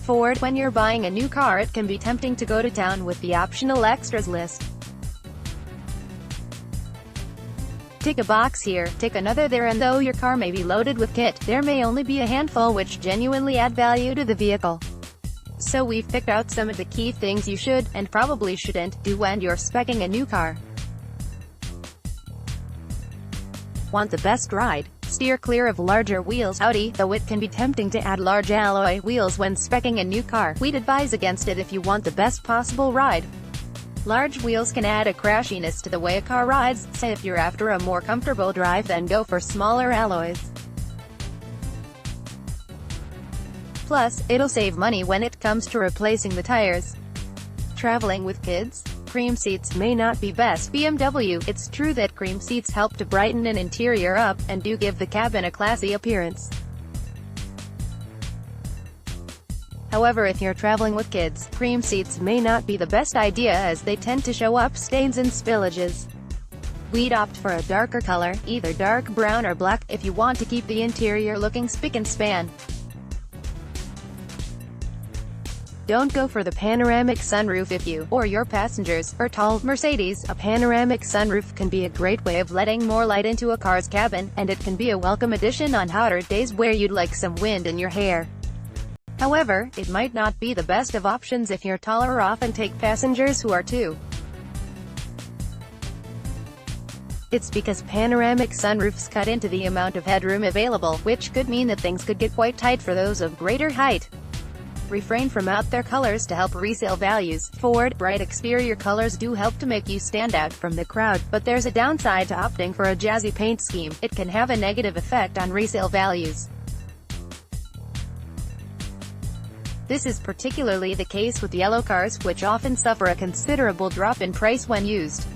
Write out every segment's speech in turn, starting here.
Ford, when you're buying a new car, it can be tempting to go to town with the optional extras list. Tick a box here, tick another there, and though your car may be loaded with kit, there may only be a handful which genuinely add value to the vehicle. So we've picked out some of the key things you should, and probably shouldn't, do when you're speccing a new car. Want the best ride? Steer clear of larger wheels. Howdy, though it can be tempting to add large alloy wheels when speccing a new car, we'd advise against it if you want the best possible ride. Large wheels can add a crashiness to the way a car rides, so if you're after a more comfortable drive, then go for smaller alloys. Plus, it'll save money when it comes to replacing the tires. Traveling with kids? Cream seats may not be best. BMW, it's true that cream seats help to brighten an interior up, and do give the cabin a classy appearance. However, if you're traveling with kids, cream seats may not be the best idea as they tend to show up stains and spillages. We'd opt for a darker color, either dark brown or black, if you want to keep the interior looking spick and span. Don't go for the panoramic sunroof if you, or your passengers, are tall. Mercedes, a panoramic sunroof can be a great way of letting more light into a car's cabin, and it can be a welcome addition on hotter days where you'd like some wind in your hair. However, it might not be the best of options if you're tall or often take passengers who are too. It's because panoramic sunroofs cut into the amount of headroom available, which could mean that things could get quite tight for those of greater height. Refrain from out there colors to help resale values. Ford, bright exterior colors do help to make you stand out from the crowd, but there's a downside to opting for a jazzy paint scheme. It can have a negative effect on resale values. This is particularly the case with yellow cars, which often suffer a considerable drop in price when used.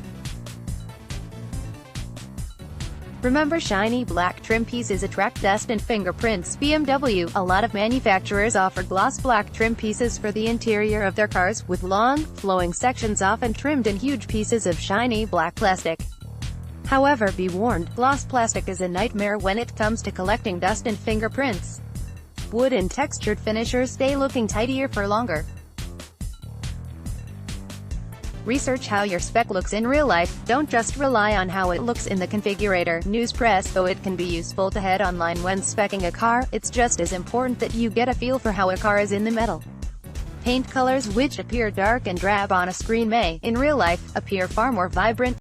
Remember, shiny black trim pieces attract dust and fingerprints. BMW, a lot of manufacturers offer gloss black trim pieces for the interior of their cars, with long, flowing sections often trimmed in huge pieces of shiny black plastic. However, be warned, gloss plastic is a nightmare when it comes to collecting dust and fingerprints. Wood and textured finishers stay looking tidier for longer. Research how your spec looks in real life. Don't just rely on how it looks in the configurator. News press, though it can be useful to head online when speccing a car, it's just as important that you get a feel for how a car is in the metal. Paint colors which appear dark and drab on a screen may, in real life, appear far more vibrant.